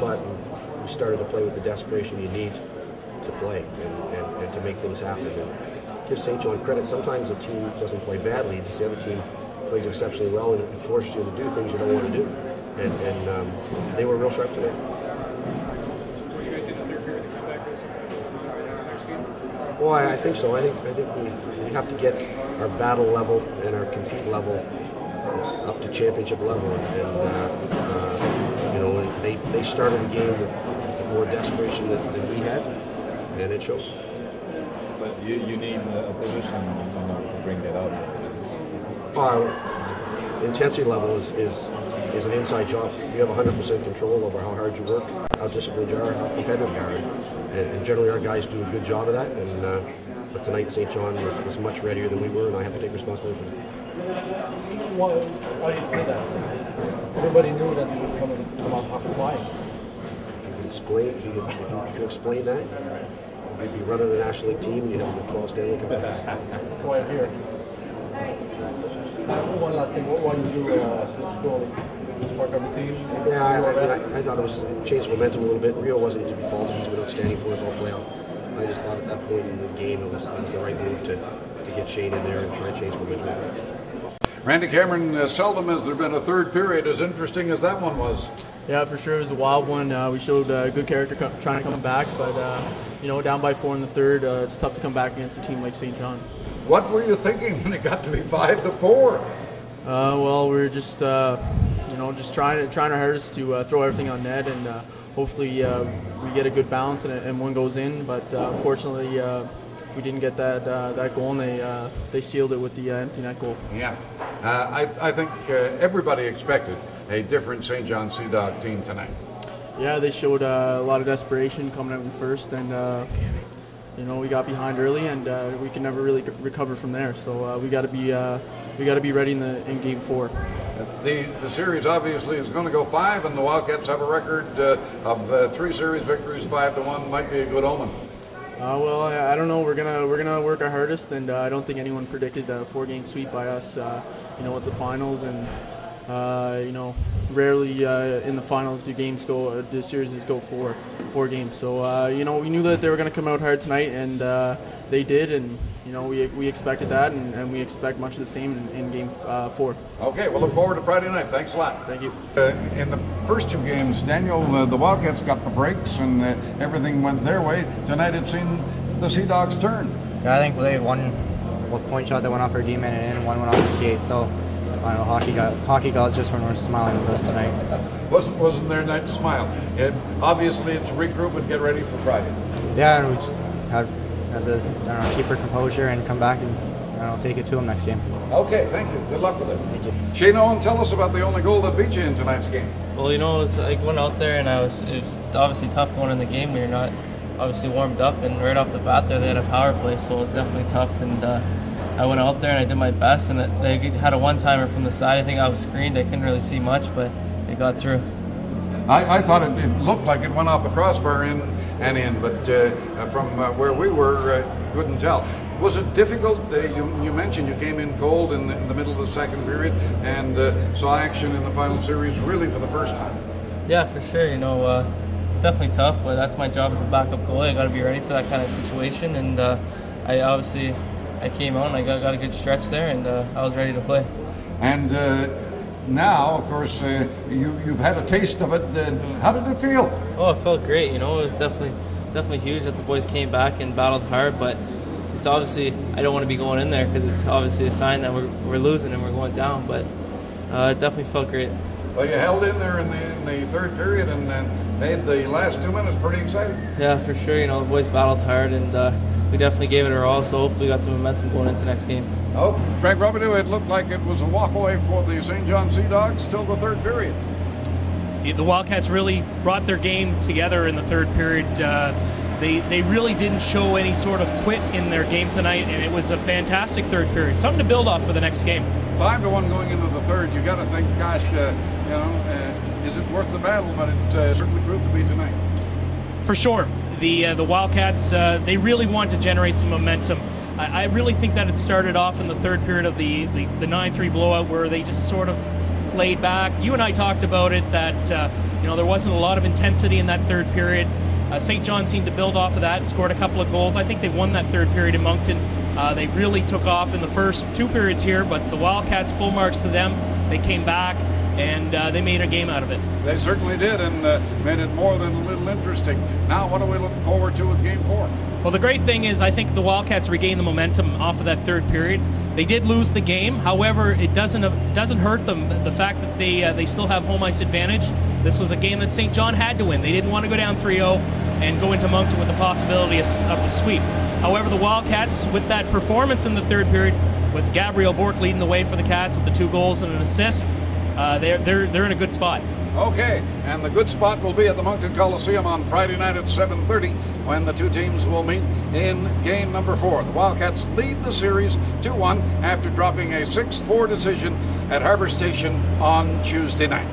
thought we started to play with the desperation you need to play and to make things happen. And give St. John credit. Sometimes a team doesn't play badly, it's just the other team plays exceptionally well and it forces you to do things you don't want to do. And they were real sharp today. Well, I think so. I think we have to get our battle level and our compete level up to championship level. And you know, they started the game with more desperation than we had, and it showed. But you need a position to bring that out. Our intensity level is an inside job. You have 100% control over how hard you work, how disciplined you are, how competitive you are. And generally our guys do a good job of that. But tonight St. John was much readier than we were, and I have to take responsibility for that. Why do you say that? Everybody knew that you were going to come out flying. If you could explain that, you'd be running the National League team and you'd have the 12 Stanley Cup Finals. That's why I'm here. One last thing, why did you switch goalies? Work on the team? Yeah, I thought it was changed momentum a little bit. Rio wasn't to be faulted. He's been outstanding for us all playoff. I just thought at that point in the game it was the right move to get Shane in there and try and change momentum. Randy Cameron, seldom has there been a third period as interesting as that one was. Yeah, for sure. It was a wild one. We showed good character trying to come back, but you know, down by 4 in the third, it's tough to come back against a team like St. John. What were you thinking when it got to be 5-4? Well, we were just you know, just trying our hardest to throw everything on net, and hopefully we get a good balance and one goes in. But unfortunately, we didn't get that goal, and they sealed it with the empty net goal. Yeah, I think everybody expected a different St. John Sea Dog team tonight. Yeah, they showed a lot of desperation coming out in first, and you know, we got behind early, and we can never really recover from there. So we got to be ready in Game 4. The series obviously is going to go 5, and the Wildcats have a record of 3 series victories, 5-1. Might be a good omen. Well, I don't know. We're gonna work our hardest, and I don't think anyone predicted a 4-game sweep by us. You know, it's the finals, and you know, rarely in the finals do series go 4 games. So you know, we knew that they were gonna come out hard tonight, and they did, and you know, we expected that, and we expect much of the same in Game 4. Okay, we'll look forward to Friday night. Thanks a lot. Thank you. In the first 2 games, Daniel, the Wildcats got the breaks and everything went their way. Tonight it seemed the Sea Dogs' turn. Yeah, I think they had one point shot that went off our D-man and one went off the skate. So I don't know, hockey gods just weren't smiling with us tonight. Wasn't their night to smile. Obviously it's regroup and get ready for Friday. Yeah, and we just had to keep our composure and come back and take it to them next game. Okay, thank you. Good luck with it. Thank you. Shane Owen, tell us about the only goal that beat you in tonight's game. Well, you know, I went out there and it was obviously tough going in the game when you're not obviously warmed up, and right off the bat there they had a power play, so it was definitely tough. And I went out there and I did my best, and they had a one-timer from the side. I think I was screened. I couldn't really see much, but it got through. I thought it looked like it went off the crossbar in, but from where we were, couldn't tell. Was it difficult? You mentioned you came in cold in the middle of the second period and saw action in the final series really for the first time. Yeah, for sure. You know, it's definitely tough, but that's my job as a backup goalie. I got to be ready for that kind of situation, and I came out and I got a good stretch there, and I was ready to play. And now, of course, you've had a taste of it. How did it feel? Oh, it felt great. You know, it was definitely huge that the boys came back and battled hard, but it's obviously, I don't want to be going in there because it's obviously a sign that we're losing and we're going down, but it definitely felt great. Well, you held in there in the third period and made the last 2 minutes pretty exciting. Yeah, for sure. You know, the boys battled hard, and we definitely gave it our all, so hopefully we got the momentum going into the next game. Oh, Frank Robidoux, it looked like it was a walk-away for the St. John Sea Dogs till the third period. The Wildcats really brought their game together in the third period. They really didn't show any sort of quit in their game tonight, and it was a fantastic third period. Something to build off for the next game. 5-1 going into the third. You got to think, gosh, you know, is it worth the battle? But it certainly proved to be tonight. For sure. The Wildcats, they really wanted to generate some momentum. I really think that it started off in the third period of the 9-3 blowout where they just sort of laid back. You and I talked about it, that You know, there wasn't a lot of intensity in that third period. St. John seemed to build off of that, scored a couple of goals. I think they won that third period in Moncton. They really took off in the first 2 periods here, but the Wildcats, full marks to them. They came back, and they made a game out of it. They certainly did, and made it more than a little interesting. Now, what are we looking forward to with Game 4? Well, the great thing is I think the Wildcats regained the momentum off of that third period. They did lose the game. However, it doesn't hurt them, the fact that they still have home ice advantage. This was a game that St. John had to win. They didn't want to go down 3-0 and go into Moncton with the possibility of the sweep. However, the Wildcats, with that performance in the third period, with Gabriel Bourque leading the way for the Cats with the 2 goals and an assist, they're in a good spot. Okay, and the good spot will be at the Moncton Coliseum on Friday night at 7:30 when the 2 teams will meet in game number 4. The Wildcats lead the series 2-1 after dropping a 6-4 decision at Harbour Station on Tuesday night.